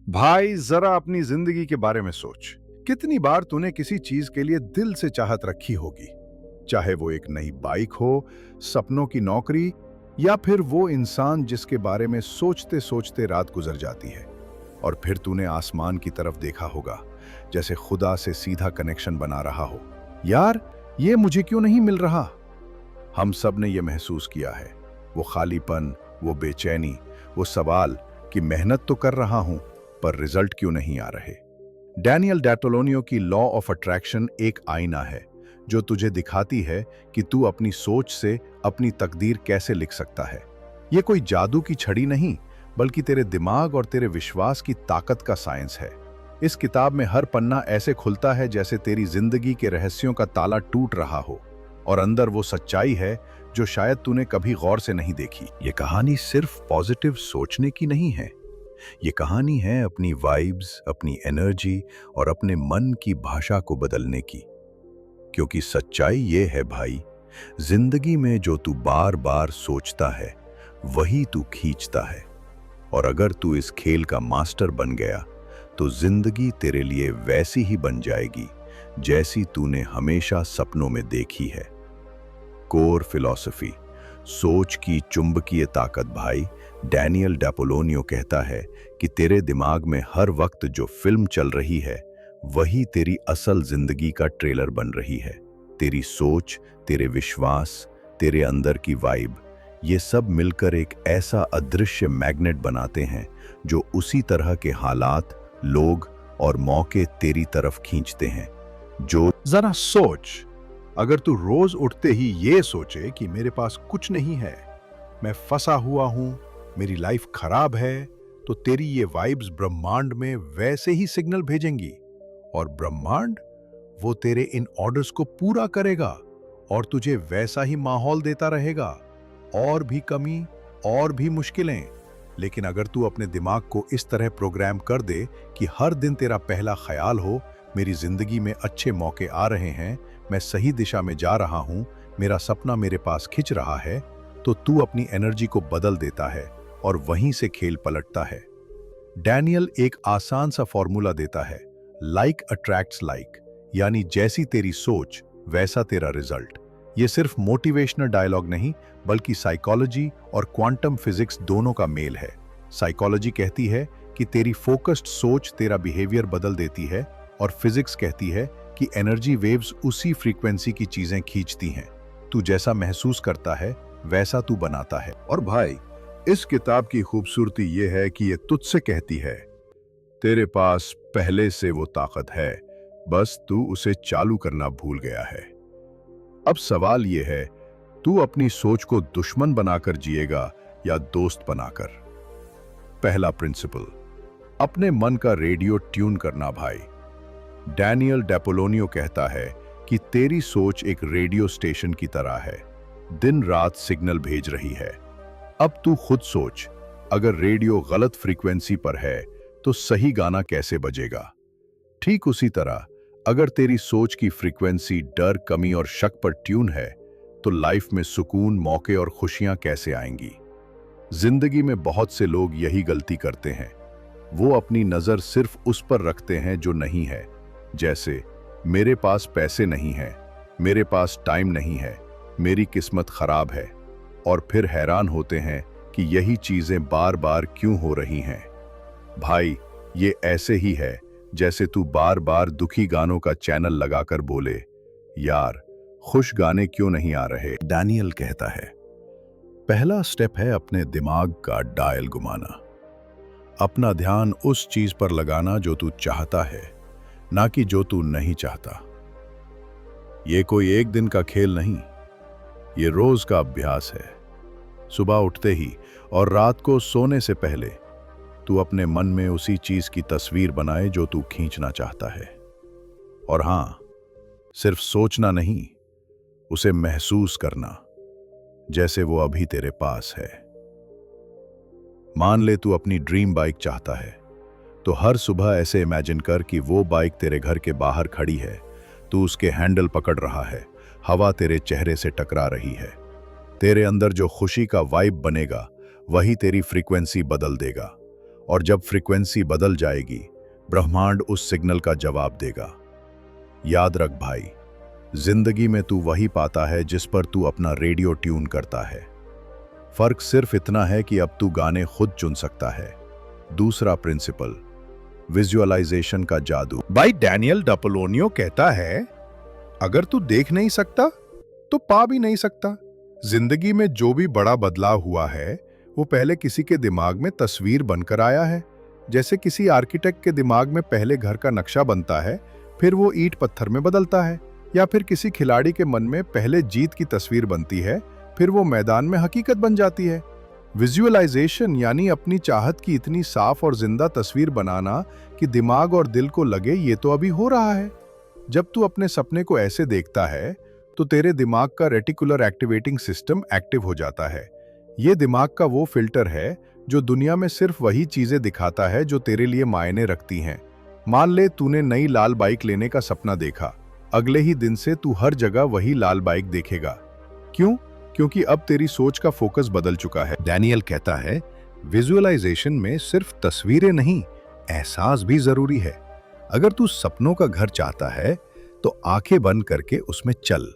भाई जरा अपनी जिंदगी के बारे में सोच। कितनी बार तूने किसी चीज के लिए दिल से चाहत रखी होगी। चाहे वो एक नई बाइक हो, सपनों की नौकरी, या फिर वो इंसान जिसके बारे में सोचते सोचते रात गुजर जाती है। और फिर तूने आसमान की तरफ देखा होगा, जैसे खुदा से सीधा कनेक्शन बना रहा हो। यार, ये मुझे क्यों नहीं मिल रहा। हम सब ने ये महसूस किया है। वो खालीपन, वो बेचैनी, वो सवाल कि मेहनत तो कर रहा हूं पर रिजल्ट क्यों नहीं आ रहे। डैनियल डैटोलोनियो की लॉ ऑफ अट्रैक्शन एक आईना है जो तुझे दिखाती है कि तू अपनी सोच से अपनी तकदीर कैसे लिख सकता है। ये कोई जादू की छड़ी नहीं, बल्कि तेरे दिमाग और तेरे विश्वास की ताकत का साइंस है। इस किताब में हर पन्ना ऐसे खुलता है जैसे तेरी जिंदगी के रहस्यों का ताला टूट रहा हो, और अंदर वो सच्चाई है जो शायद तूने कभी गौर से नहीं देखी। ये कहानी सिर्फ पॉजिटिव सोचने की नहीं है। ये कहानी है अपनी वाइब्स, अपनी एनर्जी और अपने मन की भाषा को बदलने की। क्योंकि सच्चाई ये है भाई, जिंदगी में जो तू बार बार सोचता है वही तू खींचता है। और अगर तू इस खेल का मास्टर बन गया तो जिंदगी तेरे लिए वैसी ही बन जाएगी जैसी तूने हमेशा सपनों में देखी है। कोर फिलॉसफी, सोच की चुंबकीय ताकत। भाई, डैनियल डैपोलोनियो कहता है कि तेरे दिमाग में हर वक्त जो फिल्म चल रही है वही तेरी असल जिंदगी का ट्रेलर बन रही है। तेरी सोच, तेरे विश्वास, तेरे अंदर की वाइब, ये सब मिलकर एक ऐसा अदृश्य मैग्नेट बनाते हैं जो उसी तरह के हालात, लोग और मौके तेरी तरफ खींचते हैं। जो जरा सोच, अगर तू रोज उठते ही ये सोचे कि मेरे पास कुछ नहीं है, मैं फंसा हुआ हूं, मेरी लाइफ खराब है, तो तेरी ये वाइब्स ब्रह्मांड में वैसे ही सिग्नल भेजेंगी। और ब्रह्मांड, वो तेरे इन ऑर्डर्स को पूरा करेगा और तुझे वैसा ही माहौल देता रहेगा। और भी कमी, और भी मुश्किलें, लेकिन अगर तू अपने दिमाग को इस तरह प्रोग्राम कर दे कि हर दिन तेरा पहला ख्याल हो, मेरी जिंदगी में अच्छे मौके आ रहे हैं, मैं सही दिशा में जा रहा हूं, मेरा सपना मेरे पास खिंच रहा है, तो तू अपनी एनर्जी को बदल देता है और वहीं से खेल पलटता है। डैनियल एक आसान सा फॉर्मूला देता है, लाइक अट्रैक्ट्स लाइक, यानी जैसी तेरी सोच वैसा तेरा रिजल्ट। ये सिर्फ मोटिवेशनल डायलॉग नहीं, बल्कि साइकोलॉजी और क्वांटम फिजिक्स दोनों का मेल है। साइकोलॉजी कहती है कि तेरी फोकस्ड सोच तेरा बिहेवियर बदल देती है, और फिजिक्स कहती है कि एनर्जी वेव्स उसी फ्रीक्वेंसी की चीजें खींचती हैं। तू जैसा महसूस करता है वैसा तू बनाता है। और भाई, इस किताब की खूबसूरती यह है कि यह तुझसे कहती है, तेरे पास पहले से वो ताकत है, बस तू उसे चालू करना भूल गया है। अब सवाल यह है, तू अपनी सोच को दुश्मन बनाकर जिएगा या दोस्त बनाकर। पहला प्रिंसिपल, अपने मन का रेडियो ट्यून करना। भाई, डैनियल डैपोलोनियो कहता है कि तेरी सोच एक रेडियो स्टेशन की तरह है, दिन रात सिग्नल भेज रही है। अब तू खुद सोच, अगर रेडियो गलत फ्रीक्वेंसी पर है तो सही गाना कैसे बजेगा। ठीक उसी तरह, अगर तेरी सोच की फ्रीक्वेंसी डर, कमी और शक पर ट्यून है तो लाइफ में सुकून, मौके और खुशियां कैसे आएंगी। जिंदगी में बहुत से लोग यही गलती करते हैं। वो अपनी नजर सिर्फ उस पर रखते हैं जो नहीं है। जैसे, मेरे पास पैसे नहीं हैं, मेरे पास टाइम नहीं है, मेरी किस्मत खराब है, और फिर हैरान होते हैं कि यही चीजें बार बार क्यों हो रही हैं। भाई, ये ऐसे ही है जैसे तू बार बार दुखी गानों का चैनल लगाकर बोले, यार खुश गाने क्यों नहीं आ रहे। डैनियल कहता है, पहला स्टेप है अपने दिमाग का डायल घुमाना। अपना ध्यान उस चीज पर लगाना जो तू चाहता है, ना कि जो तू नहीं चाहता। ये कोई एक दिन का खेल नहीं, ये रोज का अभ्यास है। सुबह उठते ही और रात को सोने से पहले तू अपने मन में उसी चीज की तस्वीर बनाए जो तू खींचना चाहता है। और हां, सिर्फ सोचना नहीं, उसे महसूस करना जैसे वो अभी तेरे पास है। मान ले तू अपनी ड्रीम बाइक चाहता है, तो हर सुबह ऐसे इमेजिन कर कि वो बाइक तेरे घर के बाहर खड़ी है, तू उसके हैंडल पकड़ रहा है, हवा तेरे चेहरे से टकरा रही है। तेरे अंदर जो खुशी का वाइब बनेगा वही तेरी फ्रीक्वेंसी बदल देगा। और जब फ्रीक्वेंसी बदल जाएगी, ब्रह्मांड उस सिग्नल का जवाब देगा। याद रख भाई, जिंदगी में तू वही पाता है जिस पर तू अपना रेडियो ट्यून करता है। फर्क सिर्फ इतना है कि अब तू गाने खुद चुन सकता है। दूसरा प्रिंसिपल, विजुअलाइजेशन का जादू। भाई डैनियल डपोलोनियो कहता है, अगर तू देख नहीं सकता तो पा भी नहीं सकता। जिंदगी में जो भी बड़ा बदलाव हुआ है वो पहले किसी के दिमाग में तस्वीर बनकर आया है। जैसे किसी आर्किटेक्ट के दिमाग में पहले घर का नक्शा बनता है, फिर वो ईंट पत्थर में बदलता है, या फिर किसी खिलाड़ी के मन में पहले जीत की तस्वीर बनती है, फिर वो मैदान में हकीकत बन जाती है। विजुअलाइजेशन यानी अपनी चाहत की इतनी साफ और जिंदा तस्वीर बनाना कि दिमाग और दिल को लगे ये तो अभी हो रहा है। जब तू अपने सपने को ऐसे देखता है तो तेरे दिमाग का रेटिकुलर एक्टिवेटिंग सिस्टम एक्टिव हो जाता है। ये दिमाग का वो फिल्टर है जो दुनिया में सिर्फ वही चीजें दिखाता है जो तेरे लिए मायने रखती हैं। मान ले तूने नई लाल बाइक लेने का सपना देखा, अगले ही दिन से तू हर जगह वही लाल बाइक देखेगा। क्यों? क्योंकि अब तेरी सोच का फोकस बदल चुका है। डैनियल कहता है, विजुअलाइजेशन में सिर्फ तस्वीरें नहीं, एहसास भी जरूरी है। अगर तू सपनों का घर चाहता है तो आंखें बंद करके उसमें चल,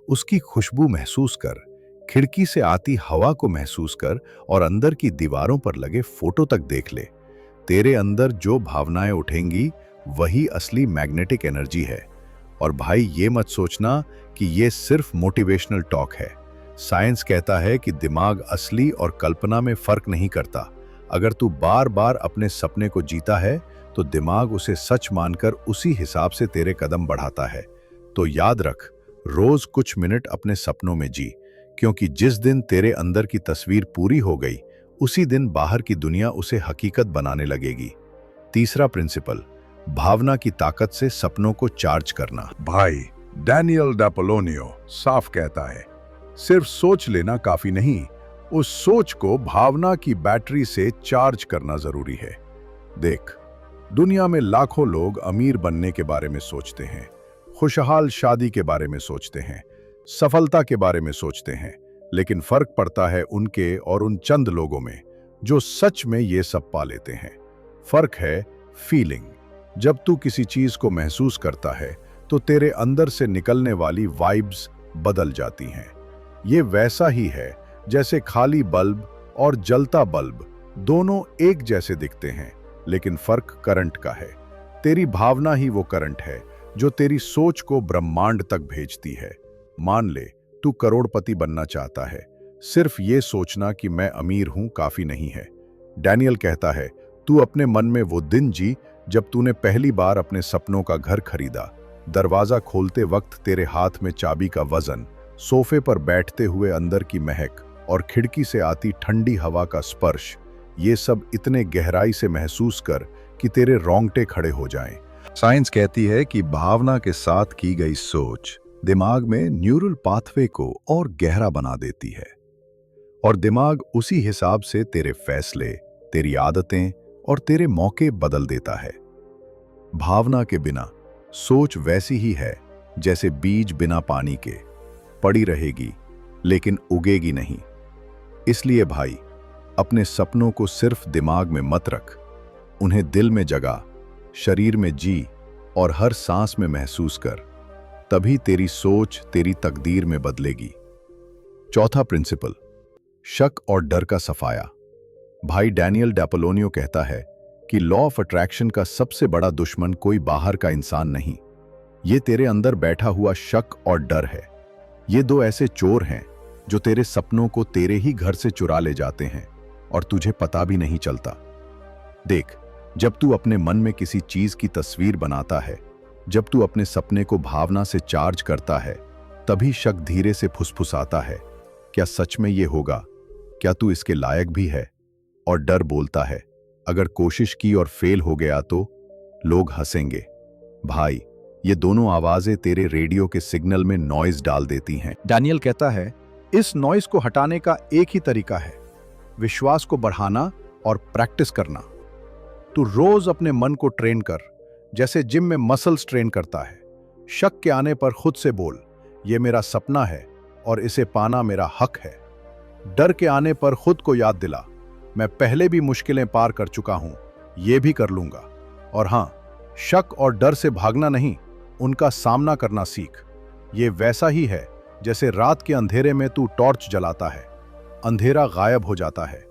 उसकी खुशबू महसूस कर, खिड़की से आती हवा को महसूस कर और अंदर की दीवारों पर लगे फोटो तक देख ले। तेरे अंदर जो भावनाएं उठेंगी वही असली मैग्नेटिक एनर्जी है। और भाई ये मत सोचना कि ये सिर्फ मोटिवेशनल टॉक है। साइंस कहता है कि दिमाग असली और कल्पना में फर्क नहीं करता। अगर तू बार बार अपने सपने को जीता है तो दिमाग उसे सच मानकर उसी हिसाब से तेरे कदम बढ़ाता है। तो याद रख, रोज कुछ मिनट अपने सपनों में जी, क्योंकि जिस दिन तेरे अंदर की तस्वीर पूरी हो गई, उसी दिन बाहर की दुनिया उसे हकीकत बनाने लगेगी। तीसरा प्रिंसिपल, भावना की ताकत से सपनों को चार्ज करना। भाई डैनियल डपोलोनियो साफ कहता है, सिर्फ सोच लेना काफी नहीं, उस सोच को भावना की बैटरी से चार्ज करना जरूरी है। देख, दुनिया में लाखों लोग अमीर बनने के बारे में सोचते हैं, खुशहाल शादी के बारे में सोचते हैं, सफलता के बारे में सोचते हैं, लेकिन फर्क पड़ता है उनके और उन चंद लोगों में जो सच में ये सब पा लेते हैं। फर्क है फीलिंग। जब तू किसी चीज को महसूस करता है तो तेरे अंदर से निकलने वाली वाइब्स बदल जाती हैं। ये वैसा ही है जैसे खाली बल्ब और जलता बल्ब दोनों एक जैसे दिखते हैं, लेकिन फर्क करंट का है। तेरी भावना ही वो करंट है जो तेरी सोच को ब्रह्मांड तक भेजती है। मान ले तू करोड़पति बनना चाहता है, सिर्फ ये सोचना कि मैं अमीर हूं काफी नहीं है। डैनियल कहता है, तू अपने मन में वो दिन जी जब तूने पहली बार अपने सपनों का घर खरीदा। दरवाजा खोलते वक्त तेरे हाथ में चाबी का वजन, सोफे पर बैठते हुए अंदर की महक और खिड़की से आती ठंडी हवा का स्पर्श, ये सब इतने गहराई से महसूस कर कि तेरे रोंगटे खड़े हो जाएं। साइंस कहती है कि भावना के साथ की गई सोच दिमाग में न्यूरल पाथवे को और गहरा बना देती है, और दिमाग उसी हिसाब से तेरे फैसले, तेरी आदतें और तेरे मौके बदल देता है। भावना के बिना सोच वैसी ही है जैसे बीज बिना पानी के, पड़ी रहेगी लेकिन उगेगी नहीं। इसलिए भाई, अपने सपनों को सिर्फ दिमाग में मत रख, उन्हें दिल में जगा, शरीर में जी और हर सांस में महसूस कर। तभी तेरी सोच तेरी तकदीर में बदलेगी। चौथा प्रिंसिपल, शक और डर का सफाया। भाई डैनियल डपोलोनियो कहता है कि लॉ ऑफ अट्रैक्शन का सबसे बड़ा दुश्मन कोई बाहर का इंसान नहीं, ये तेरे अंदर बैठा हुआ शक और डर है। ये दो ऐसे चोर हैं जो तेरे सपनों को तेरे ही घर से चुरा ले जाते हैं और तुझे पता भी नहीं चलता। देख, जब तू अपने मन में किसी चीज की तस्वीर बनाता है, जब तू अपने सपने को भावना से चार्ज करता है, तभी शक धीरे से फुसफुसाता है, क्या सच में ये होगा? क्या तू इसके लायक भी है? और डर बोलता है, अगर कोशिश की और फेल हो गया तो लोग हंसेंगे। भाई, ये दोनों आवाजें तेरे रेडियो के सिग्नल में नॉइज डाल देती हैं। डैनियल कहता है, इस नॉइज को हटाने का एक ही तरीका है, विश्वास को बढ़ाना और प्रैक्टिस करना। तू रोज अपने मन को ट्रेन कर, जैसे जिम में मसल्स ट्रेन करता है। शक के आने पर खुद से बोल, ये मेरा सपना है और इसे पाना मेरा हक है। डर के आने पर खुद को याद दिला, मैं पहले भी मुश्किलें पार कर चुका हूं ये भी कर लूंगा। और हां, शक और डर से भागना नहीं, उनका सामना करना सीख। ये वैसा ही है जैसे रात के अंधेरे में तू टॉर्च जलाता है, अंधेरा गायब हो जाता है।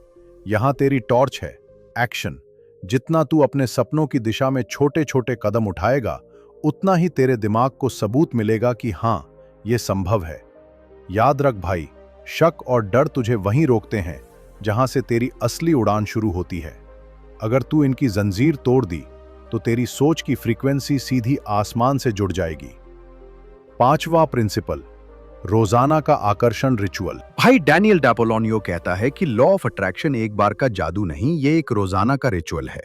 यहां तेरी टॉर्च है एक्शन। जितना तू अपने सपनों की दिशा में छोटे छोटे कदम उठाएगा, उतना ही तेरे दिमाग को सबूत मिलेगा कि हां, यह संभव है। याद रख भाई, शक और डर तुझे वहीं रोकते हैं जहां से तेरी असली उड़ान शुरू होती है। अगर तू इनकी जंजीर तोड़ दी तो तेरी सोच की फ्रीक्वेंसी सीधी आसमान से जुड़ जाएगी। पांचवा प्रिंसिपल, रोजाना का आकर्षण रिचुअल। भाई डैनियल डैपोलोनियो कहता है कि लॉ ऑफ अट्रैक्शन एक बार का जादू नहीं, ये एक रोजाना का रिचुअल है।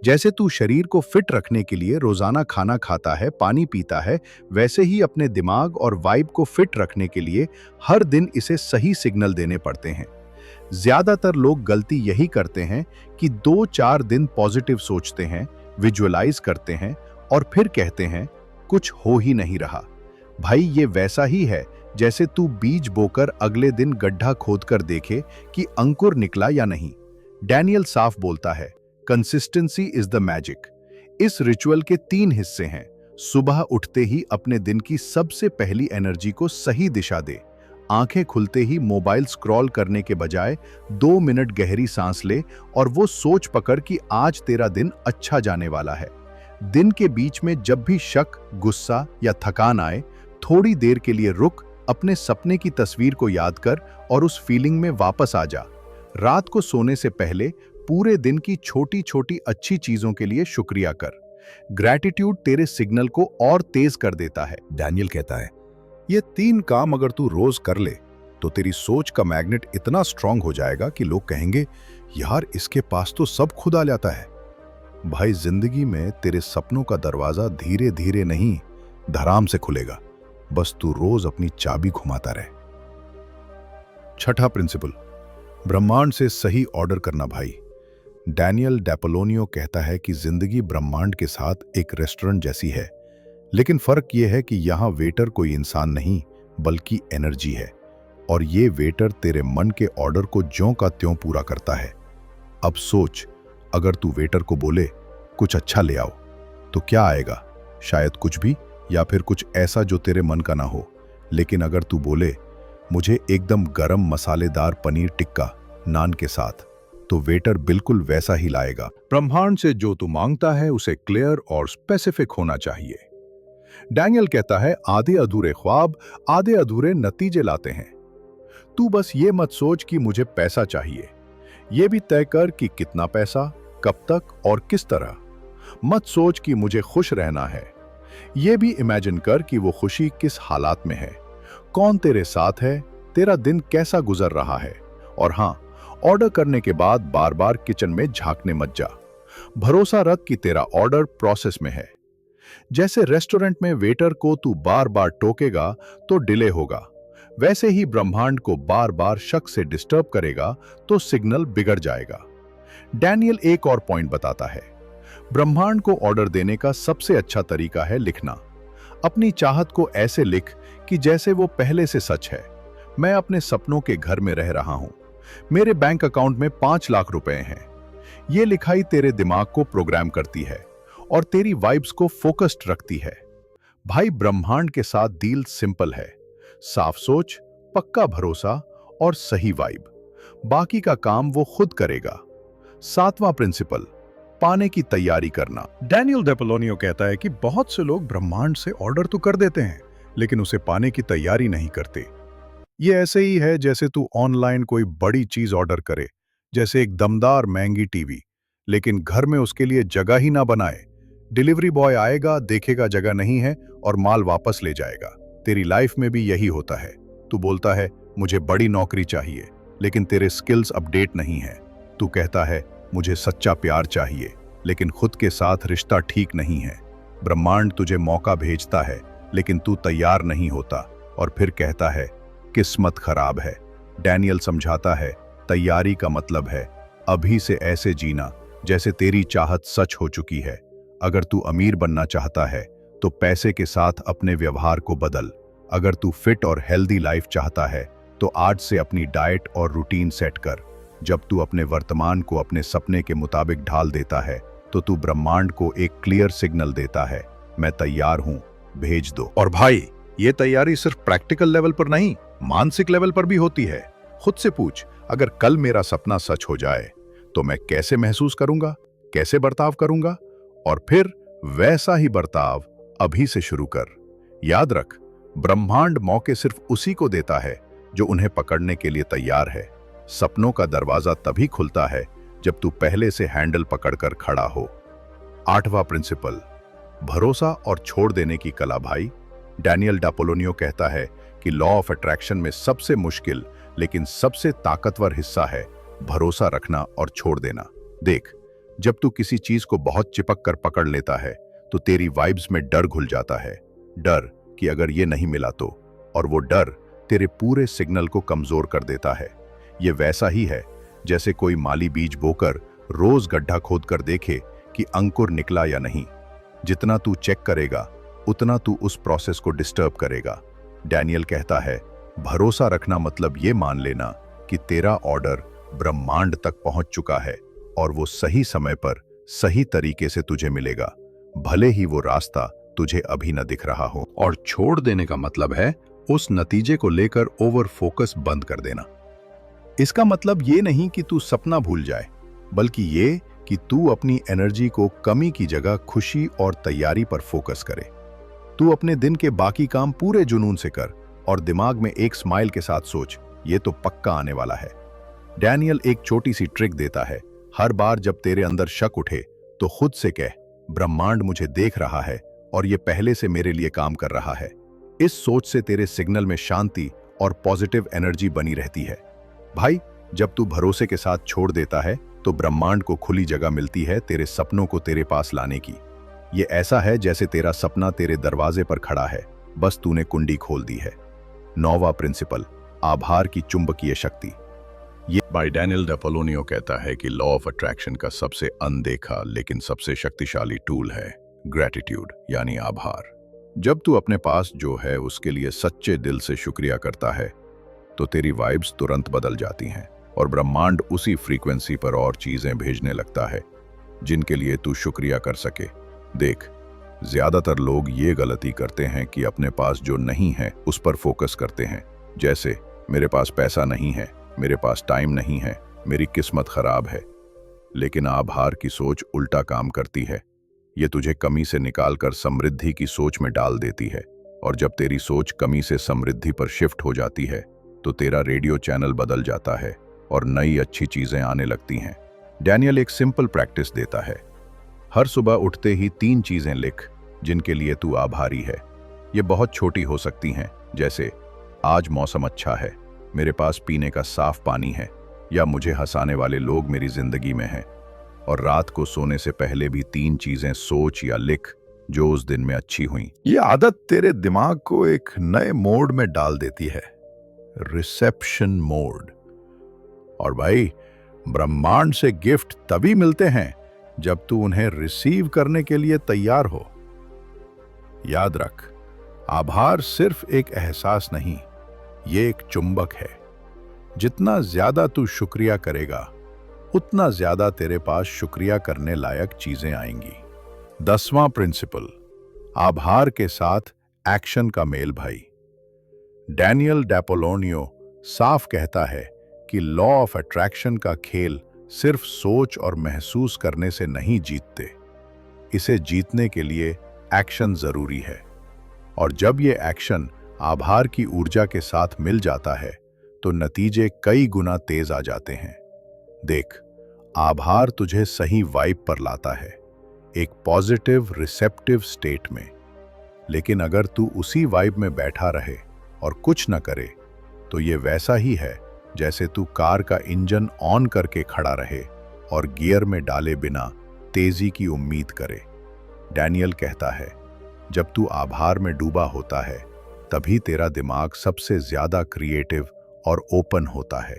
जैसे तू शरीर को फिट रखने के लिए रोजाना खाना खाता है, पानी पीता है, वैसे ही अपने दिमाग और वाइब को फिट रखने के लिए हर दिन इसे सही सिग्नल देने पड़ते हैं। ज्यादातर लोग गलती यही करते हैं कि 2-4 दिन पॉजिटिव सोचते हैं, विजुअलाइज करते हैं और फिर कहते हैं कुछ हो ही नहीं रहा। भाई ये वैसा ही है जैसे तू बीज बोकर अगले दिन गड्ढा खोदकर देखे कि अंकुर निकला या नहीं। डैनियल साफ बोलता है, कंसिस्टेंसी इज द मैजिक। इस रिचुअल के 3 हिस्से हैं। सुबह उठते ही अपने दिन की सबसे पहली एनर्जी को सही दिशा दे। आंखें खुलते ही मोबाइल स्क्रॉल करने के बजाय 2 मिनट गहरी सांस ले और वो सोच पकड़ कि आज तेरा दिन अच्छा जाने वाला है। दिन के बीच में जब भी शक, गुस्सा या थकान आए, थोड़ी देर के लिए रुक, अपने सपने की तस्वीर को याद कर और उस फीलिंग में वापस आ जा। रात को सोने से पहले पूरे दिन की छोटी छोटी अच्छी चीजों के लिए शुक्रिया कर। ग्रैटिट्यूड तेरे सिग्नल को और तेज कर देता है। डैनियल कहता है, ये 3 काम अगर तू रोज कर ले तो तेरी सोच का मैग्नेट इतना स्ट्रांग हो जाएगा कि लोग कहेंगे, यार इसके पास तो सब खुद आ जाता है। भाई जिंदगी में तेरे सपनों का दरवाजा धीरे धीरे नहीं, धड़ाम से खुलेगा। बस तू रोज अपनी चाबी घुमाता रहे। छठा प्रिंसिपल, ब्रह्मांड से सही ऑर्डर करना। भाई डैनियल डैपोलोनियो कहता है कि जिंदगी ब्रह्मांड के साथ एक रेस्टोरेंट जैसी है, लेकिन फर्क यह है कि यहां वेटर कोई इंसान नहीं बल्कि एनर्जी है, और ये वेटर तेरे मन के ऑर्डर को ज्यों का त्यों पूरा करता है। अब सोच, अगर तू वेटर को बोले कुछ अच्छा ले आओ, तो क्या आएगा? शायद कुछ भी, या फिर कुछ ऐसा जो तेरे मन का ना हो। लेकिन अगर तू बोले मुझे एकदम गरम मसालेदार पनीर टिक्का नान के साथ, तो वेटर बिल्कुल वैसा ही लाएगा। ब्रह्मांड से जो तू मांगता है उसे क्लियर और स्पेसिफिक होना चाहिए। डैनियल कहता है, आधे अधूरे ख्वाब आधे अधूरे नतीजे लाते हैं। तू बस ये मत सोच कि मुझे पैसा चाहिए, ये भी तय कर कि कितना पैसा, कब तक और किस तरह। मत सोच कि मुझे खुश रहना है, ये भी इमेजिन कर कि वो खुशी किस हालात में है, कौन तेरे साथ है, तेरा दिन कैसा गुजर रहा है। और हां, ऑर्डर करने के बाद बार बार किचन में झांकने मत जा। भरोसा रख कि तेरा ऑर्डर प्रोसेस में है। जैसे रेस्टोरेंट में वेटर को तू बार बार टोकेगा तो डिले होगा, वैसे ही ब्रह्मांड को बार बार शक से डिस्टर्ब करेगा तो सिग्नल बिगड़ जाएगा। डैनियल एक और पॉइंट बताता है, ब्रह्मांड को ऑर्डर देने का सबसे अच्छा तरीका है लिखना। अपनी चाहत को ऐसे लिख कि जैसे वो पहले से सच है। मैं अपने सपनों के घर में रह रहा हूं, मेरे बैंक अकाउंट में 5 लाख रुपए हैं। ये लिखाई तेरे दिमाग को प्रोग्राम करती है और तेरी वाइब्स को फोकस्ड रखती है। भाई ब्रह्मांड के साथ डील सिंपल है, साफ सोच, पक्का भरोसा और सही वाइब। बाकी का काम वो खुद करेगा। 7वां प्रिंसिपल, पाने की तैयारी करना। डैनियल डैपोलोनियो कहता है कि बहुत से लोग ब्रह्मांड से ऑर्डर तो कर देते हैं, लेकिन उसे पाने की तैयारी नहीं करते। ये ऐसे ही है जैसे तू ऑनलाइन कोई बड़ी चीज ऑर्डर करे, जैसे एक दमदार महंगी टीवी, लेकिन घर में उसके लिए जगह ही ना बनाए। डिलीवरी बॉय आएगा, देखेगा जगह नहीं है और माल वापस ले जाएगा। तेरी लाइफ में भी यही होता है। तू बोलता है मुझे बड़ी नौकरी चाहिए, लेकिन तेरे स्किल्स अपडेट नहीं है। तू कहता है मुझे सच्चा प्यार चाहिए, लेकिन खुद के साथ रिश्ता ठीक नहीं है। ब्रह्मांड तुझे मौका भेजता है, लेकिन तू तैयार नहीं होता और फिर कहता है किस्मत खराब है। डैनियल समझाता है, तैयारी का मतलब है अभी से ऐसे जीना जैसे तेरी चाहत सच हो चुकी है। अगर तू अमीर बनना चाहता है तो पैसे के साथ अपने व्यवहार को बदल। अगर तू फिट और हेल्दी लाइफ चाहता है तो आज से अपनी डाइट और रूटीन सेट कर। जब तू अपने वर्तमान को अपने सपने के मुताबिक ढाल देता है तो तू ब्रह्मांड को एक क्लियर सिग्नल देता है, मैं तैयार हूं, भेज दो। और भाई, ये तैयारी सिर्फ प्रैक्टिकल लेवल पर नहीं, मानसिक लेवल पर भी होती है। खुद से पूछ, अगर कल मेरा सपना सच हो जाए तो मैं कैसे महसूस करूंगा, कैसे बर्ताव करूंगा? और फिर वैसा ही बर्ताव अभी से शुरू कर। याद रख, ब्रह्मांड मौके सिर्फ उसी को देता है जो उन्हें पकड़ने के लिए तैयार है। सपनों का दरवाजा तभी खुलता है जब तू पहले से हैंडल पकड़कर खड़ा हो। 8वां प्रिंसिपल, भरोसा और छोड़ देने की कला। भाई, डैनियल डापोलोनियो कहता है कि लॉ ऑफ अट्रैक्शन में सबसे मुश्किल लेकिन सबसे ताकतवर हिस्सा है भरोसा रखना और छोड़ देना। देख, जब तू किसी चीज को बहुत चिपक कर पकड़ लेता है तो तेरी वाइब्स में डर घुल जाता है। डर कि अगर ये नहीं मिला तो, और वो डर तेरे पूरे सिग्नल को कमजोर कर देता है। ये वैसा ही है जैसे कोई माली बीज बोकर रोज गड्ढा खोद कर देखे कि अंकुर निकला या नहीं। जितना तू चेक करेगा उतना तू उस प्रोसेस को डिस्टर्ब करेगा। डैनियल कहता है, भरोसा रखना मतलब ये मान लेना कि तेरा ऑर्डर ब्रह्मांड तक पहुंच चुका है और वो सही समय पर सही तरीके से तुझे मिलेगा, भले ही वो रास्ता तुझे अभी न दिख रहा हो। और छोड़ देने का मतलब है उस नतीजे को लेकर ओवर फोकस बंद कर देना। इसका मतलब ये नहीं कि तू सपना भूल जाए, बल्कि ये कि तू अपनी एनर्जी को कमी की जगह खुशी और तैयारी पर फोकस करे। तू अपने दिन के बाकी काम पूरे जुनून से कर और दिमाग में एक स्माइल के साथ सोच, ये तो पक्का आने वाला है। डैनियल एक छोटी सी ट्रिक देता है। हर बार जब तेरे अंदर शक उठे तो खुद से कह, ब्रह्मांड मुझे देख रहा है और ये पहले से मेरे लिए काम कर रहा है। इस सोच से तेरे सिग्नल में शांति और पॉजिटिव एनर्जी बनी रहती है। भाई, जब तू भरोसे के साथ छोड़ देता है तो ब्रह्मांड को खुली जगह मिलती है तेरे सपनों को तेरे पास लाने की। ये ऐसा है जैसे तेरा सपना तेरे दरवाजे पर खड़ा है, बस तूने कुंडी खोल दी है। 9वां प्रिंसिपल, आभार की चुंबकीय शक्ति। ये बाय डैनियल डापोलोनियो कहता है कि लॉ ऑफ अट्रैक्शन का सबसे अनदेखा लेकिन सबसे शक्तिशाली टूल है ग्रैटिट्यूड, यानी आभार। जब तू अपने पास जो है उसके लिए सच्चे दिल से शुक्रिया करता है तो तेरी वाइब्स तुरंत बदल जाती हैं और ब्रह्मांड उसी फ्रीक्वेंसी पर और चीजें भेजने लगता है जिनके लिए तू शुक्रिया कर सके। देख, ज्यादातर लोग ये गलती करते हैं कि अपने पास जो नहीं है उस पर फोकस करते हैं, जैसे मेरे पास पैसा नहीं है, मेरे पास टाइम नहीं है, मेरी किस्मत खराब है। लेकिन आभार की सोच उल्टा काम करती है। ये तुझे कमी से निकालकर समृद्धि की सोच में डाल देती है, और जब तेरी सोच कमी से समृद्धि पर शिफ्ट हो जाती है तो तेरा रेडियो चैनल बदल जाता है और नई अच्छी चीजें आने लगती हैं। डैनियल एक सिंपल प्रैक्टिस देता है। हर सुबह उठते ही 3 चीजें लिख जिनके लिए तू आभारी है। ये बहुत छोटी हो सकती हैं, जैसे आज मौसम अच्छा है, मेरे पास पीने का साफ पानी है, या मुझे हंसाने वाले लोग मेरी जिंदगी में हैं। और रात को सोने से पहले भी 3 चीजें सोच या लिख जो उस दिन में अच्छी हुई। ये आदत तेरे दिमाग को एक नए मोड में डाल देती है, रिसेप्शन मोड। और भाई, ब्रह्मांड से गिफ्ट तभी मिलते हैं जब तू उन्हें रिसीव करने के लिए तैयार हो। याद रख, आभार सिर्फ एक एहसास नहीं, ये एक चुंबक है। जितना ज्यादा तू शुक्रिया करेगा उतना ज्यादा तेरे पास शुक्रिया करने लायक चीजें आएंगी। 10वां प्रिंसिपल, आभार के साथ एक्शन का मेल। भाई, डैनियल डापोलोनियो साफ कहता है कि लॉ ऑफ अट्रैक्शन का खेल सिर्फ सोच और महसूस करने से नहीं जीतते, इसे जीतने के लिए एक्शन जरूरी है। और जब ये एक्शन आभार की ऊर्जा के साथ मिल जाता है तो नतीजे कई गुना तेज आ जाते हैं। देख, आभार तुझे सही वाइब पर लाता है, एक पॉजिटिव रिसेप्टिव स्टेट में। लेकिन अगर तू उसी वाइब में बैठा रहे और कुछ न करे तो ये वैसा ही है जैसे तू कार का इंजन ऑन करके खड़ा रहे और गियर में डाले बिना तेजी की उम्मीद करे। डैनियल कहता है, जब तू आभार में डूबा होता है तभी तेरा दिमाग सबसे ज्यादा क्रिएटिव और ओपन होता है।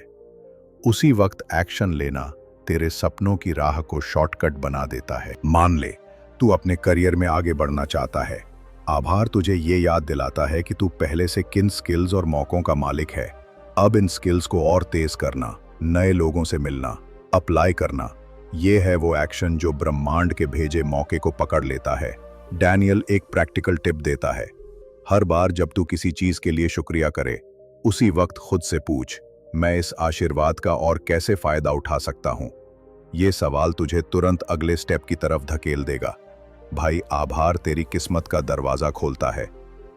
उसी वक्त एक्शन लेना तेरे सपनों की राह को शॉर्टकट बना देता है। मान ले तू अपने करियर में आगे बढ़ना चाहता है। आभार तुझे ये याद दिलाता है कि तू पहले से किन स्किल्स और मौकों का मालिक है। अब इन स्किल्स को और तेज करना, नए लोगों से मिलना, अप्लाई करना, ये है वो एक्शन जो ब्रह्मांड के भेजे मौके को पकड़ लेता है। डैनियल एक प्रैक्टिकल टिप देता है। हर बार जब तू किसी चीज के लिए शुक्रिया करे, उसी वक्त खुद से पूछ, मैं इस आशीर्वाद का और कैसे फायदा उठा सकता हूं। ये सवाल तुझे तुरंत अगले स्टेप की तरफ धकेल देगा। भाई, आभार तेरी किस्मत का दरवाजा खोलता है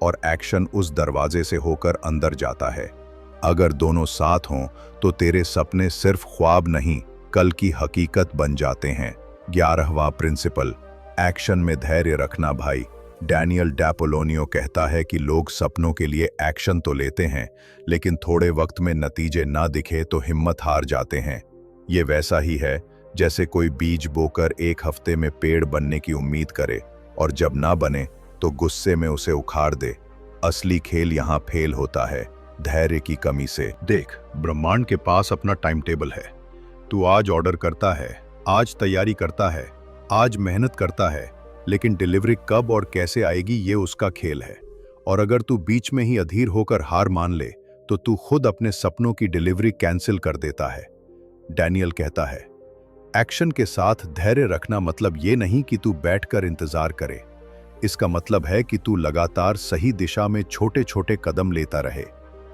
और एक्शन उस दरवाजे से होकर अंदर जाता है। अगर दोनों साथ हों तो तेरे सपने सिर्फ ख्वाब नहीं, कल की हकीकत बन जाते हैं। 11वां प्रिंसिपल, एक्शन में धैर्य रखना। भाई, डैनियल डैपोलोनियो कहता है कि लोग सपनों के लिए एक्शन तो लेते हैं, लेकिन थोड़े वक्त में नतीजे ना दिखे तो हिम्मत हार जाते हैं। ये वैसा ही है जैसे कोई बीज बोकर एक हफ्ते में पेड़ बनने की उम्मीद करे और जब ना बने तो गुस्से में उसे उखाड़ दे। असली खेल यहाँ फेल होता है, धैर्य की कमी से। देख, ब्रह्मांड के पास अपना टाइम टेबल है। तू आज ऑर्डर करता है, आज तैयारी करता है, आज मेहनत करता है, लेकिन डिलीवरी कब और कैसे आएगी ये उसका खेल है। और अगर तू बीच में ही अधीर होकर हार मान ले तो तू खुद अपने सपनों की डिलीवरी कैंसिल कर देता है। डैनियल कहता है, एक्शन के साथ धैर्य रखना मतलब ये नहीं कि तू बैठकर इंतजार करे। इसका मतलब है कि तू लगातार सही दिशा में छोटे छोटे कदम लेता रहे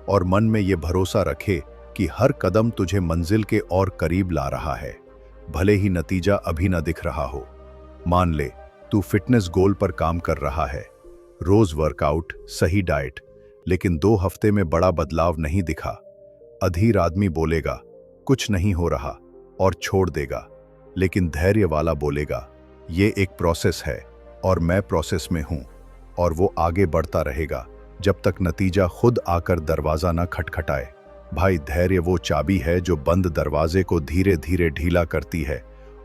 और मन में ये भरोसा रखे कि हर कदम तुझे मंजिल के और करीब ला रहा है, भले ही नतीजा अभी न दिख रहा हो। मान ले तू फिटनेस गोल पर काम कर रहा है, रोज वर्कआउट, सही डाइट, लेकिन 2 हफ्ते में बड़ा बदलाव नहीं दिखा। अधीर आदमी बोलेगा कुछ नहीं हो रहा और छोड़ देगा, लेकिन धैर्य वाला बोलेगा ये एक प्रोसेस है और मैं प्रोसेस में हूं, और वो आगे बढ़ता रहेगा जब तक नतीजा खुद आकर दरवाजा ना खटखटाए। भाई, धैर्य वो चाबी है जो बंद दरवाजे को धीरे धीरे ढीला करती है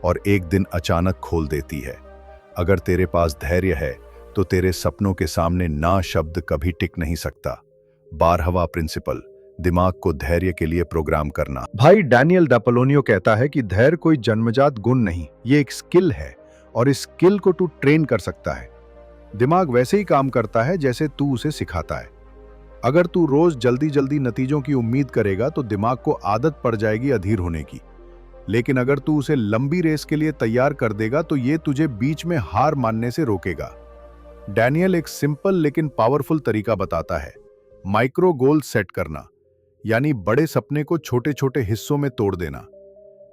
और एक दिन अचानक खोल देती है। अगर तेरे पास धैर्य है तो तेरे सपनों के सामने ना शब्द कभी टिक नहीं सकता। 12वां प्रिंसिपल, दिमाग को धैर्य के लिए प्रोग्राम करना। भाई, डैनियल डैपोलोनियो कहता है कि धैर्य कोई जन्मजात गुण नहीं, ये एक स्किल है और इस स्किल को तू ट्रेन कर सकता है। दिमाग वैसे ही काम करता है जैसे तू उसे सिखाता है। अगर तू रोज जल्दी जल्दी नतीजों की उम्मीद करेगा तो दिमाग को आदत पड़ जाएगी अधीर होने की, लेकिन अगर तू उसे लंबी रेस के लिए तैयार कर देगा तो ये तुझे बीच में हार मानने से रोकेगा। डैनियल एक सिंपल लेकिन पावरफुल तरीका बताता है, माइक्रो गोल सेट करना, यानी बड़े सपने को छोटे छोटे हिस्सों में तोड़ देना।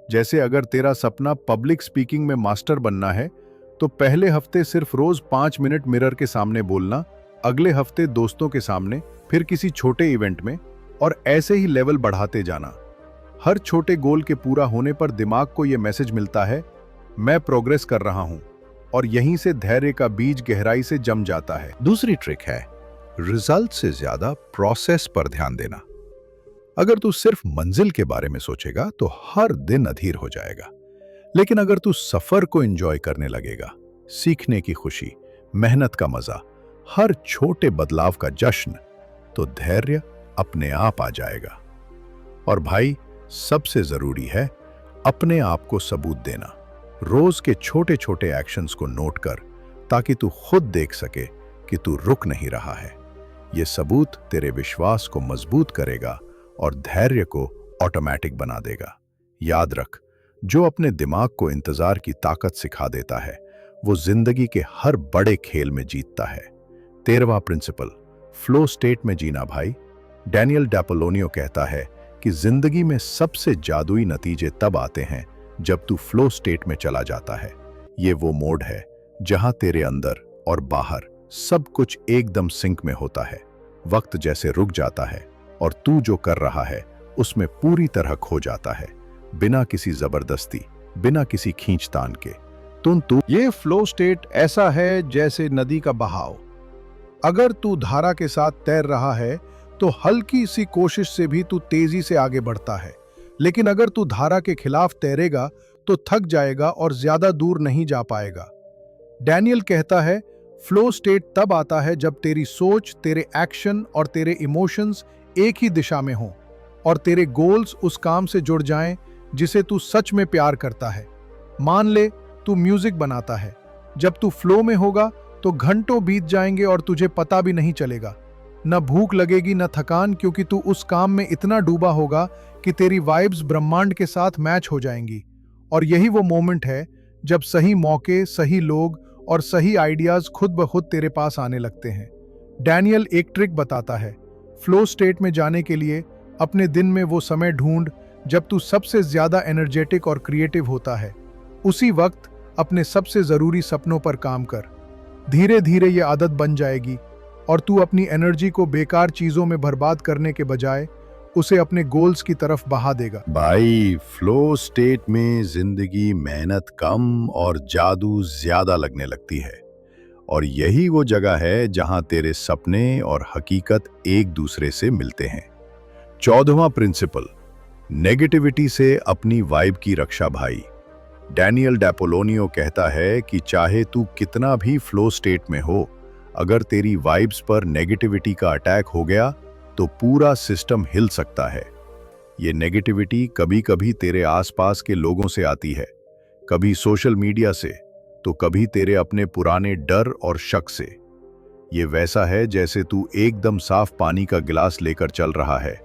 जैसे अगर तेरा सपना पब्लिक स्पीकिंग में मास्टर बनना है तो पहले हफ्ते सिर्फ रोज 5 मिनट मिरर के सामने बोलना, अगले हफ्ते दोस्तों के सामने, फिर किसी छोटे इवेंट में, और ऐसे ही लेवल बढ़ाते जाना। हर छोटे गोल के पूरा होने पर दिमाग को यह मैसेज मिलता है, मैं प्रोग्रेस कर रहा हूं, और यहीं से धैर्य का बीज गहराई से जम जाता है। दूसरी ट्रिक है रिजल्ट से ज्यादा प्रोसेस पर ध्यान देना। अगर तू सिर्फ मंजिल के बारे में सोचेगा तो हर दिन अधीर हो जाएगा, लेकिन अगर तू सफर को एंजॉय करने लगेगा, सीखने की खुशी, मेहनत का मजा, हर छोटे बदलाव का जश्न, तो धैर्य अपने आप आ जाएगा। और भाई, सबसे जरूरी है अपने आप को सबूत देना। रोज के छोटे छोटे एक्शंस को नोट कर, ताकि तू खुद देख सके कि तू रुक नहीं रहा है। यह सबूत तेरे विश्वास को मजबूत करेगा और धैर्य को ऑटोमेटिक बना देगा। याद रख, जो अपने दिमाग को इंतजार की ताकत सिखा देता है वो जिंदगी के हर बड़े खेल में जीतता है। 13वां प्रिंसिपल, फ्लो स्टेट में जीना। भाई, डैनियल डैपोलोनियो कहता है कि जिंदगी में सबसे जादुई नतीजे तब आते हैं जब तू फ्लो स्टेट में चला जाता है। ये वो मोड है जहां तेरे अंदर और बाहर सब कुछ एकदम सिंक में होता है। वक्त जैसे रुक जाता है और तू जो कर रहा है उसमें पूरी तरह खो जाता है, बिना किसी जबरदस्ती, बिना किसी खींचतान के। तू ये फ्लो स्टेट ऐसा है जैसे नदी का बहाव। अगर तू धारा के साथ तैर रहा है तो हल्की सी कोशिश से भी तू तेजी से आगे बढ़ता है, लेकिन अगर तू धारा के खिलाफ तैरेगा तो थक जाएगा और ज्यादा दूर नहीं जा पाएगा। डैनियल कहता है, फ्लो स्टेट तब आता है जब तेरी सोच, तेरे एक्शन और तेरे इमोशंस एक ही दिशा में हों और तेरे गोल्स उस काम से जुड़ जाएं जिसे तू सच में प्यार करता है। मान ले तू म्यूजिक बनाता है, जब तू फ्लो में होगा तो घंटों बीत जाएंगे और तुझे पता भी नहीं चलेगा। न भूख लगेगी न थकान, क्योंकि तू उस काम में इतना डूबा होगा कि तेरी वाइब्स ब्रह्मांड के साथ मैच हो जाएंगी। और यही वो मोमेंट है जब सही मौके, सही लोग और सही आइडियाज खुद ब खुद तेरे पास आने लगते हैं। डैनियल एक ट्रिक बताता है। फ्लो स्टेट में जाने के लिए अपने दिन में वो समय ढूंढ जब तू सबसे ज्यादा एनर्जेटिक और क्रिएटिव होता है। उसी वक्त अपने सबसे जरूरी सपनों पर काम कर। धीरे धीरे ये आदत बन जाएगी और तू अपनी एनर्जी को बेकार चीजों में बर्बाद करने के बजाय उसे अपने गोल्स की तरफ बहा देगा। भाई, फ्लो स्टेट में जिंदगी मेहनत कम और जादू ज्यादा लगने लगती है, और यही वो जगह है जहां तेरे सपने और हकीकत एक दूसरे से मिलते हैं। 14वां प्रिंसिपल, नेगेटिविटी से अपनी वाइब की रक्षा। भाई, डैनियल डेपोलोनियो कहता है कि चाहे तू कितना भी फ्लो स्टेट में हो, अगर तेरी वाइब्स पर नेगेटिविटी का अटैक हो गया तो पूरा सिस्टम हिल सकता है। ये नेगेटिविटी कभी कभी तेरे आसपास के लोगों से आती है, कभी सोशल मीडिया से, तो कभी तेरे अपने पुराने डर और शक से। ये वैसा है जैसे तू एकदम साफ पानी का गिलास लेकर चल रहा है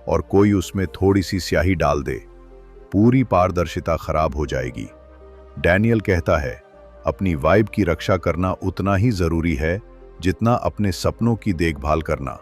और कोई उसमें थोड़ी सी स्याही डाल दे, पूरी पारदर्शिता खराब हो जाएगी। डैनियल कहता है, अपनी वाइब की रक्षा करना उतना ही जरूरी है जितना अपने सपनों की देखभाल करना।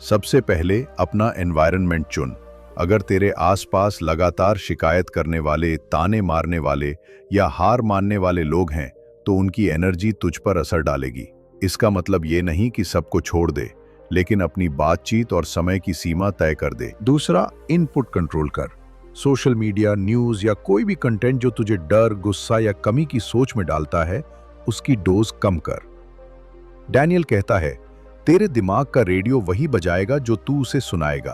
सबसे पहले अपना एनवायरनमेंट चुन। अगर तेरे आसपास लगातार शिकायत करने वाले, ताने मारने वाले या हार मानने वाले लोग हैं, तो उनकी एनर्जी तुझ पर असर डालेगी। इसका मतलब ये नहीं कि सबको छोड़ दे, लेकिन अपनी बातचीत और समय की सीमा तय कर दे। दूसरा, इनपुट कंट्रोल कर। सोशल मीडिया, न्यूज़ या कोई भी कंटेंट जो तुझे डर, गुस्सा या कमी की सोच में डालता है, उसकी डोज कम कर। डैनियल कहता है, तेरे दिमाग का रेडियो वही बजाएगा जो तू उसे सुनाएगा।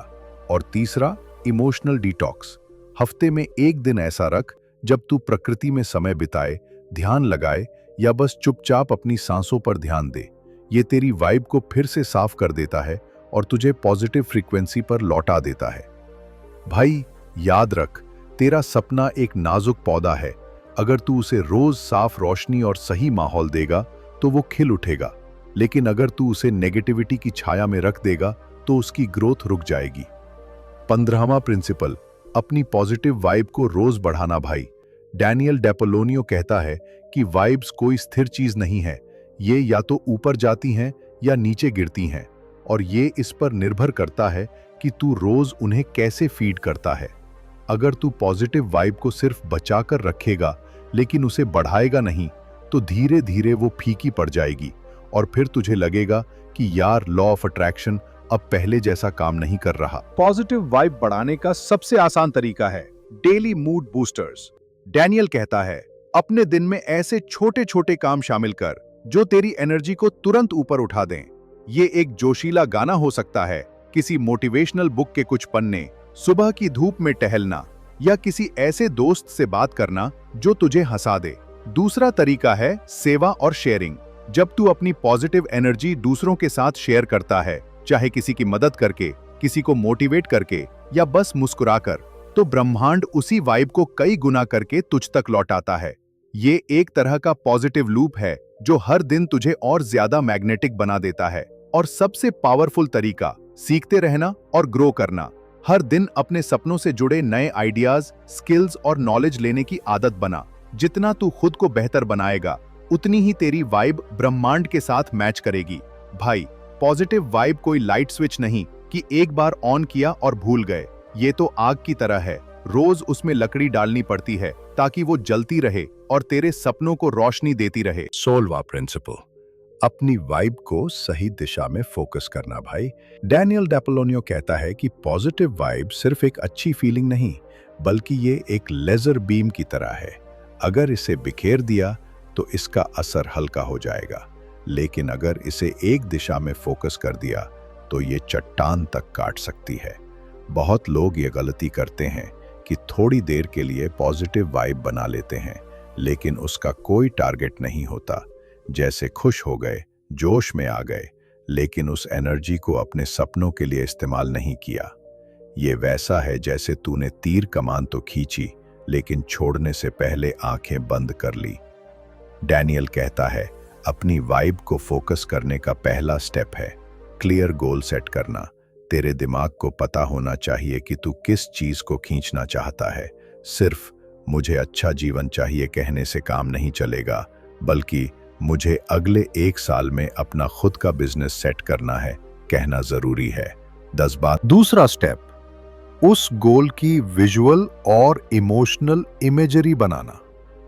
और तीसरा, इमोशनल डिटॉक्स। हफ्ते में एक दिन ऐसा रख जब तू प्रकृति में समय बिताए, ध्यान लगाए या बस चुपचाप अपनी सांसों पर ध्यान दे। ये तेरी वाइब को फिर से साफ कर देता है और तुझे पॉजिटिव फ्रीक्वेंसी पर लौटा देता है। भाई, याद रख, तेरा सपना एक नाजुक पौधा है। अगर तू उसे रोज साफ रोशनी और सही माहौल देगा तो वो खिल उठेगा, लेकिन अगर तू उसे नेगेटिविटी की छाया में रख देगा तो उसकी ग्रोथ रुक जाएगी। 15वां प्रिंसिपल, अपनी पॉजिटिव वाइब को रोज बढ़ाना। भाई, डैनियल डेपोलोनियो कहता है कि वाइब्स कोई स्थिर चीज नहीं है, ये या तो ऊपर जाती हैं या नीचे गिरती हैं, और ये इस पर निर्भर करता है कि तू रोज उन्हें कैसे फीड करता है। अगर तू पॉजिटिव वाइब को सिर्फ बचाकर रखेगा लेकिन उसे बढ़ाएगा नहीं, तो धीरे धीरे वो फीकी पड़ जाएगी और फिर तुझे लगेगा कि यार, लॉ ऑफ अट्रैक्शन अब पहले जैसा काम नहीं कर रहा। पॉजिटिव वाइब बढ़ाने का सबसे आसान तरीका है डेली मूड बूस्टर्स। डैनियल कहता है, अपने दिन में ऐसे छोटे छोटे काम शामिल कर जो तेरी एनर्जी को तुरंत ऊपर उठा दें। ये एक जोशीला गाना हो सकता है, किसी मोटिवेशनल बुक के कुछ पन्ने, सुबह की धूप में टहलना या किसी ऐसे दोस्त से बात करना जो तुझे हंसा दे। दूसरा तरीका है सेवा और शेयरिंग। जब तू अपनी पॉजिटिव एनर्जी दूसरों के साथ शेयर करता है, चाहे किसी की मदद करके, किसी को मोटिवेट करके या बस मुस्कुराकर, तो ब्रह्मांड उसी वाइब को कई गुना करके तुझ तक लौटाता है। ये एक तरह का पॉजिटिव लूप है जो हर दिन तुझे और ज्यादा मैग्नेटिक बना देता है। और सबसे पावरफुल तरीका, सीखते रहना और ग्रो करना। हर दिन अपने सपनों से जुड़े नए आइडियाज, स्किल्स और नॉलेज लेने की आदत बना। जितना तू खुद को बेहतर बनाएगा, उतनी ही तेरी वाइब ब्रह्मांड के साथ मैच करेगी। भाई, पॉजिटिव वाइब कोई लाइट स्विच नहीं कि एक बार ऑन किया और भूल गए। ये तो आग की तरह है, रोज उसमें लकड़ी डालनी पड़ती है ताकि वो जलती रहे और तेरे सपनों को रोशनी देती रहे। 16वां प्रिंसिपल, अपनी वाइब को सही दिशा में फोकस करना। भाई, डैनियल डेपोलोनियो कहता है कि पॉजिटिव वाइब सिर्फ एक अच्छी फीलिंग नहीं, बल्कि ये एक लेजर बीम की तरह है। अगर इसे बिखेर दिया तो इसका असर हल्का हो जाएगा, लेकिन अगर इसे एक दिशा में फोकस कर दिया तो ये चट्टान तक काट सकती है। बहुत लोग ये गलती करते हैं कि थोड़ी देर के लिए पॉजिटिव वाइब बना लेते हैं, लेकिन उसका कोई टारगेट नहीं होता। जैसे खुश हो गए, जोश में आ गए, लेकिन उस एनर्जी को अपने सपनों के लिए इस्तेमाल नहीं किया। ये वैसा है जैसे तूने तीर कमान तो खींची, लेकिन छोड़ने से पहले आंखें बंद कर ली। डैनियल कहता है, अपनी वाइब को फोकस करने का पहला स्टेप है क्लियर गोल सेट करना। तेरे दिमाग को पता होना चाहिए कि तू किस चीज को खींचना चाहता है। सिर्फ मुझे अच्छा जीवन चाहिए कहने से काम नहीं चलेगा, बल्कि मुझे अगले 1 साल में अपना खुद का बिजनेस सेट करना है कहना जरूरी है। 10 बात। दूसरा स्टेप, उस गोल की विजुअल और इमोशनल इमेजरी बनाना।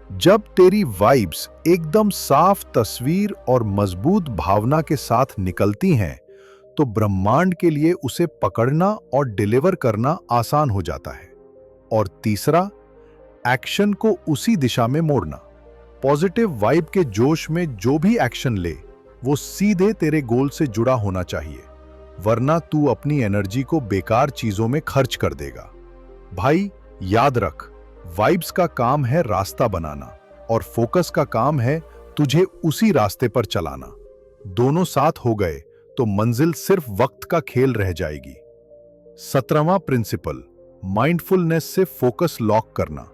जब तेरी वाइब्स एकदम साफ तस्वीर और मजबूत भावना के साथ निकलती हैं, तो ब्रह्मांड के लिए उसे पकड़ना और डिलीवर करना आसान हो जाता है। और तीसरा, एक्शन को उसी दिशा में मोड़ना। पॉजिटिव वाइब के जोश में जो भी एक्शन ले, वो सीधे तेरे गोल से जुड़ा होना चाहिए, वरना तू अपनी एनर्जी को बेकार चीजों में खर्च कर देगा। भाई याद रख, वाइब्स का काम है रास्ता बनाना और फोकस का काम है तुझे उसी रास्ते पर चलाना। दोनों साथ हो गए तो मंजिल सिर्फ वक्त का खेल रह जाएगी। 17वां प्रिंसिपल, माइंडफुलनेस से फोकस लॉक करना।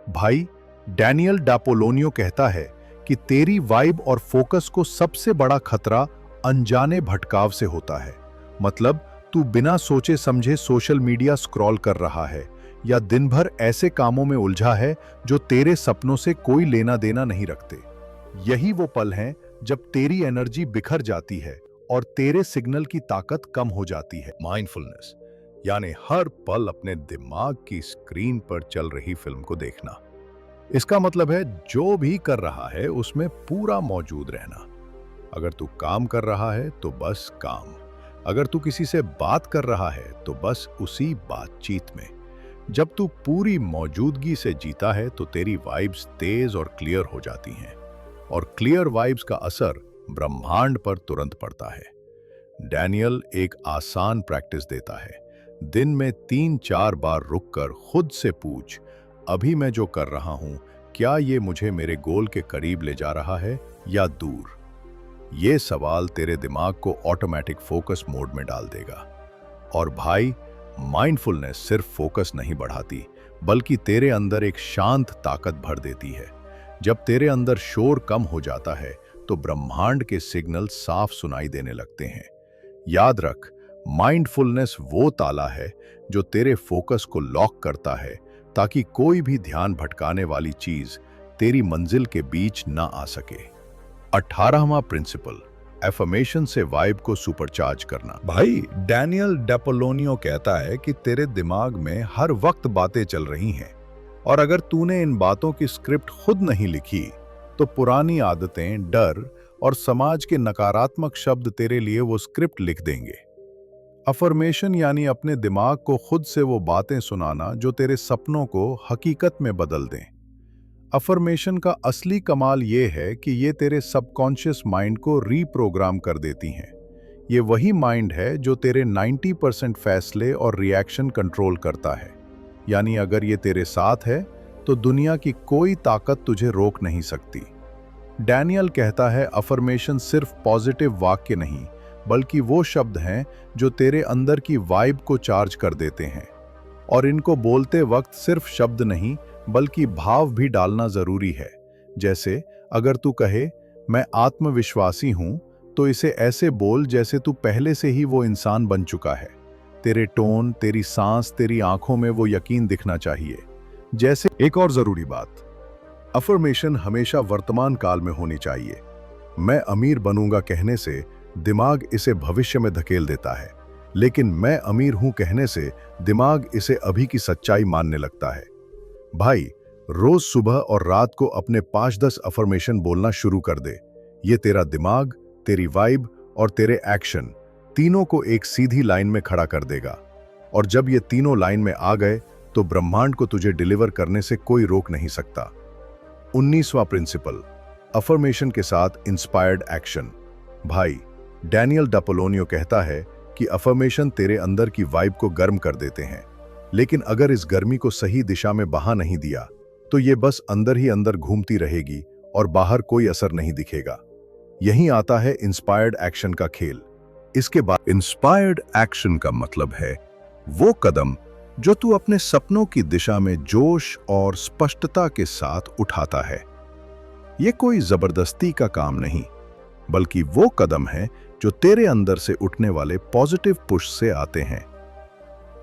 भाई डैनियल डापोलोनियो कहता है कि तेरी वाइब और फोकस को सबसे बड़ा खतरा अनजाने भटकाव से होता है। मतलब तू बिना सोचे समझे सोशल मीडिया स्क्रॉल कर रहा है या दिन भर ऐसे कामों में उलझा है जो तेरे सपनों से कोई लेना देना नहीं रखते। यही वो पल हैं जब तेरी एनर्जी बिखर जाती है और तेरे सिग्नल की ताकत कम हो जाती है। माइंडफुलनेस यानी हर पल अपने दिमाग की स्क्रीन पर चल रही फिल्म को देखना। इसका मतलब है जो भी कर रहा है उसमें पूरा मौजूद रहना। अगर तू काम कर रहा है तो बस काम, अगर तू किसी से बात कर रहा है तो बस उसी बातचीत में। जब तू पूरी मौजूदगी से जीता है तो तेरी वाइब्स तेज और क्लियर हो जाती हैं, और क्लियर वाइब्स का असर ब्रह्मांड पर तुरंत पड़ता है। डैनियल एक आसान प्रैक्टिस देता है। दिन में 3-4 बार रुककर खुद से पूछ, अभी मैं जो कर रहा हूं, क्या ये मुझे मेरे गोल के करीब ले जा रहा है या दूर? ये सवाल तेरे दिमाग को ऑटोमेटिक फोकस मोड में डाल देगा। और भाई, माइंडफुलनेस सिर्फ फोकस नहीं बढ़ाती, बल्कि तेरे अंदर एक शांत ताकत भर देती है। जब तेरे अंदर शोर कम हो जाता है तो ब्रह्मांड के सिग्नल साफ सुनाई देने लगते हैं। याद रख, माइंडफुलनेस वो ताला है जो तेरे फोकस को लॉक करता है, ताकि कोई भी ध्यान भटकाने वाली चीज तेरी मंजिल के बीच ना आ सके। 18वां प्रिंसिपल, एफर्मेशन से वाइब को सुपरचार्ज करना। भाई डैनियल डापोलोनियो कहता है कि तेरे दिमाग में हर वक्त बातें चल रही हैं, और अगर तूने इन बातों की स्क्रिप्ट खुद नहीं लिखी तो पुरानी आदतें, डर और समाज के नकारात्मक शब्द तेरे लिए वो स्क्रिप्ट लिख देंगे। अफर्मेशन यानी अपने दिमाग को खुद से वो बातें सुनाना जो तेरे सपनों को हकीकत में बदल दें। अफर्मेशन का असली कमाल ये है कि ये तेरे सबकॉन्शियस माइंड को रीप्रोग्राम कर देती हैं। ये वही माइंड है जो तेरे 90% फैसले और रिएक्शन कंट्रोल करता है। यानी अगर ये तेरे साथ है तो दुनिया की कोई ताकत तुझे रोक नहीं सकती। डैनियल कहता है, अफर्मेशन सिर्फ पॉजिटिव वाक्य नहीं, बल्कि वो शब्द हैं जो तेरे अंदर की वाइब को चार्ज कर देते हैं। और इनको बोलते वक्त सिर्फ शब्द नहीं, बल्कि भाव भी डालना जरूरी है। जैसे अगर तू कहे, मैं आत्मविश्वासी हूं, तो इसे ऐसे बोल जैसे तू पहले से ही वो इंसान बन चुका है। तेरे टोन, तेरी सांस, तेरी आंखों में वो यकीन दिखना चाहिए। जैसे एक और जरूरी बात, अफर्मेशन हमेशा वर्तमान काल में होनी चाहिए। मैं अमीर बनूंगा कहने से दिमाग इसे भविष्य में धकेल देता है, लेकिन मैं अमीर हूं कहने से दिमाग इसे अभी की सच्चाई मानने लगता है। भाई, रोज सुबह और रात को अपने 5-10 अफर्मेशन बोलना शुरू कर दे। ये तेरा दिमाग, तेरी वाइब और तेरे एक्शन तीनों को एक सीधी लाइन में खड़ा कर देगा। और जब ये तीनों लाइन में आ गए तो ब्रह्मांड को तुझे डिलीवर करने से कोई रोक नहीं सकता। 19वां प्रिंसिपल, अफर्मेशन के साथ इंस्पायर्ड एक्शन। भाई, डैनियल डापोलोनियो कहता है कि अफर्मेशन तेरे अंदर की वाइब को गर्म कर देते हैं, लेकिन अगर इस गर्मी को सही दिशा में बहा नहीं दिया तो ये बस अंदर ही अंदर घूमती रहेगी और बाहर कोई असर नहीं दिखेगा। यहीं आता है इंस्पायर्ड एक्शन का खेल। इसके बाद इंस्पायर्ड एक्शन का मतलब है वो कदम जो तू अपने सपनों की दिशा में जोश और स्पष्टता के साथ उठाता है। ये कोई जबरदस्ती का काम नहीं, बल्कि वो कदम है जो तेरे अंदर से उठने वाले पॉजिटिव पुश से आते हैं।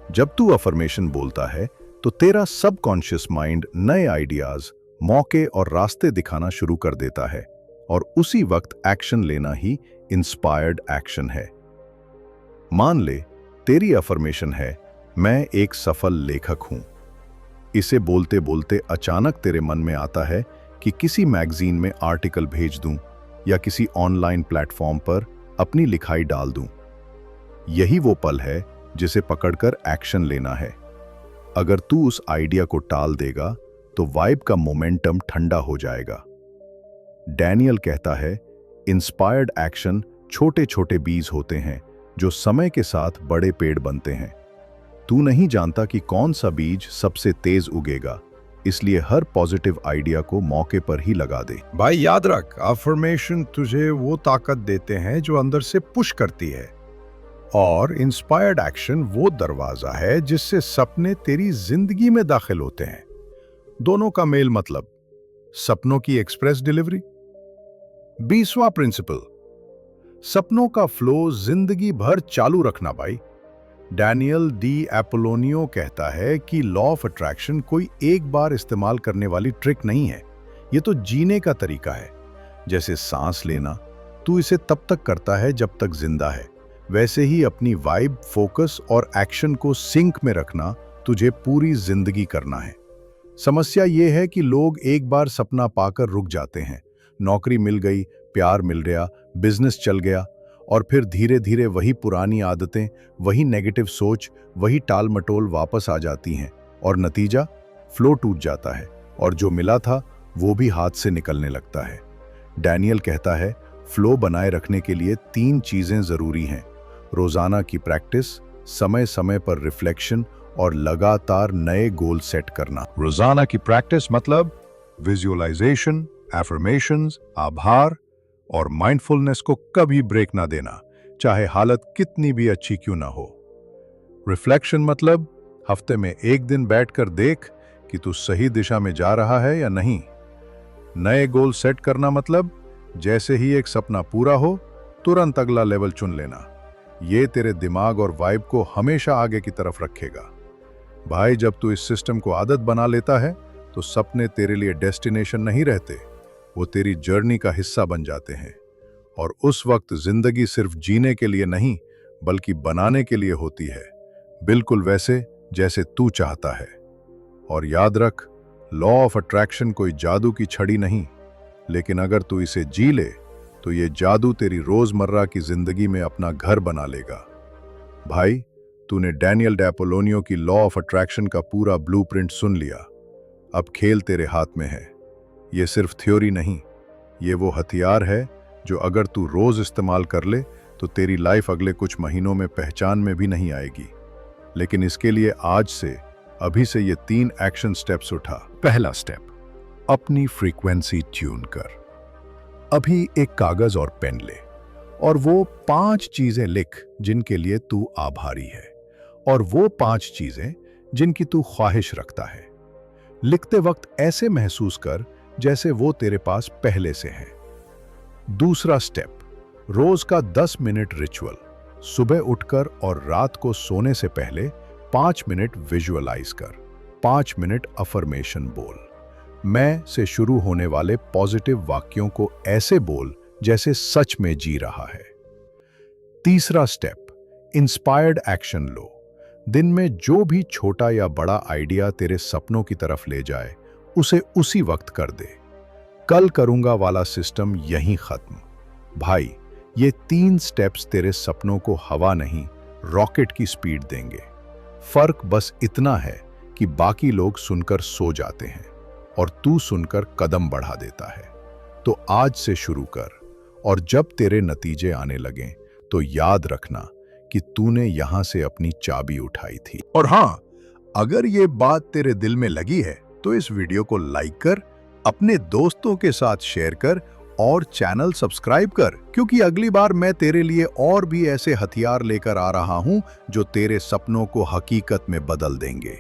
जब तू अफर्मेशन बोलता है तो तेरा सबकॉन्शियस माइंड नए आइडियाज, मौके और रास्ते दिखाना शुरू कर देता है, और उसी वक्त एक्शन लेना ही इंस्पायर्ड एक्शन है। मान ले, तेरी अफर्मेशन है, मैं एक सफल लेखक हूं। इसे बोलते बोलते अचानक तेरे मन में आता है कि किसी मैगजीन में आर्टिकल भेज दूं या किसी ऑनलाइन प्लेटफॉर्म पर अपनी लिखाई डाल दूं। यही वो पल है जिसे पकड़कर एक्शन लेना है। अगर तू उस आइडिया को टाल देगा तो वाइब का मोमेंटम ठंडा हो जाएगा। डैनियल कहता है, इंस्पायर्ड एक्शन छोटे छोटे बीज होते हैं जो समय के साथ बड़े पेड़ बनते हैं। तू नहीं जानता कि कौन सा बीज सबसे तेज उगेगा, इसलिए हर पॉजिटिव आइडिया को मौके पर ही लगा दे। भाई याद रख, अफर्मेशन तुझे वो ताकत देते हैं जो अंदर से पुश करती है, और इंस्पायर्ड एक्शन वो दरवाजा है जिससे सपने तेरी जिंदगी में दाखिल होते हैं। दोनों का मेल मतलब सपनों की एक्सप्रेस डिलीवरी। 20वां प्रिंसिपल, सपनों का फ्लो जिंदगी भर चालू रखना। भाई डैनियल डी एपोलोनियो कहता है कि लॉ ऑफ अट्रैक्शन कोई एक बार इस्तेमाल करने वाली ट्रिक नहीं है, ये तो जीने का तरीका है। जैसे सांस लेना, तू इसे तब तक करता है जब तक जिंदा है, वैसे ही अपनी वाइब, फोकस और एक्शन को सिंक में रखना तुझे पूरी जिंदगी करना है। समस्या यह है कि लोग एक बार सपना पाकर रुक जाते हैं। नौकरी मिल गई, प्यार मिल गया, बिजनेस चल गया, और फिर धीरे धीरे वही पुरानी आदतें, वही नेगेटिव सोच, वही टाल मटोल वापस आ जाती हैं, और नतीजा फ्लो टूट जाता है, और जो मिला था वो भी हाथ से निकलने लगता है। डैनियल कहता है, फ्लो बनाए रखने के लिए 3 चीजें जरूरी हैं: रोजाना की प्रैक्टिस, समय समय पर रिफ्लेक्शन, और लगातार नए गोल सेट करना। रोजाना की प्रैक्टिस मतलब विजुअलाइजेशन, एफर्मेशंस, आभार और माइंडफुलनेस को कभी ब्रेक ना देना, चाहे हालत कितनी भी अच्छी क्यों ना हो। रिफ्लेक्शन मतलब हफ्ते में एक दिन बैठकर देख कि तू सही दिशा में जा रहा है या नहीं। नए गोल सेट करना मतलब जैसे ही एक सपना पूरा हो, तुरंत अगला लेवल चुन लेना। ये तेरे दिमाग और वाइब को हमेशा आगे की तरफ रखेगा। भाई, जब तू इस सिस्टम को आदत बना लेता है तो सपने तेरे लिए डेस्टिनेशन नहीं रहते, वो तेरी जर्नी का हिस्सा बन जाते हैं। और उस वक्त जिंदगी सिर्फ जीने के लिए नहीं, बल्कि बनाने के लिए होती है, बिल्कुल वैसे जैसे तू चाहता है। और याद रख, लॉ ऑफ अट्रैक्शन कोई जादू की छड़ी नहीं, लेकिन अगर तू इसे जी ले तो ये जादू तेरी रोजमर्रा की जिंदगी में अपना घर बना लेगा। भाई, तूने डैनियल डी एपोलोनियो की लॉ ऑफ अट्रैक्शन का पूरा ब्लूप्रिंट सुन लिया। अब खेल तेरे हाथ में है। ये सिर्फ थ्योरी नहीं, ये वो हथियार है जो अगर तू रोज इस्तेमाल कर ले तो तेरी लाइफ अगले कुछ महीनों में पहचान में भी नहीं आएगी। लेकिन इसके लिए आज से, अभी से ये 3 एक्शन स्टेप्स उठा। पहला स्टेप, अपनी फ्रीक्वेंसी ट्यून कर। अभी एक कागज और पेन ले और वो 5 चीजें लिख जिनके लिए तू आभारी है, और वो 5 चीजें जिनकी तू ख्वाहिश रखता है। लिखते वक्त ऐसे महसूस कर जैसे वो तेरे पास पहले से है। दूसरा स्टेप, रोज का 10 मिनट रिचुअल। सुबह उठकर और रात को सोने से पहले 5 मिनट विजुअलाइज कर, 5 मिनट अफर्मेशन बोल। मैं से शुरू होने वाले पॉजिटिव वाक्यों को ऐसे बोल जैसे सच में जी रहा है। तीसरा स्टेप, इंस्पायर्ड एक्शन लो। दिन में जो भी छोटा या बड़ा आइडिया तेरे सपनों की तरफ ले जाए, उसे उसी वक्त कर दे। कल करूंगा वाला सिस्टम यहीं खत्म। भाई, ये 3 स्टेप्स तेरे सपनों को हवा नहीं, रॉकेट की स्पीड देंगे। फर्क बस इतना है कि बाकी लोग सुनकर सो जाते हैं और तू सुनकर कदम बढ़ा देता है। तो आज से शुरू कर, और जब तेरे नतीजे आने लगें तो याद रखना कि तूने यहां से अपनी चाबी उठाई थी। और हाँ, अगर ये बात तेरे दिल में लगी है तो इस वीडियो को लाइक कर, अपने दोस्तों के साथ शेयर कर और चैनल सब्सक्राइब कर, क्योंकि अगली बार मैं तेरे लिए और भी ऐसे हथियार लेकर आ रहा हूं जो तेरे सपनों को हकीकत में बदल देंगे।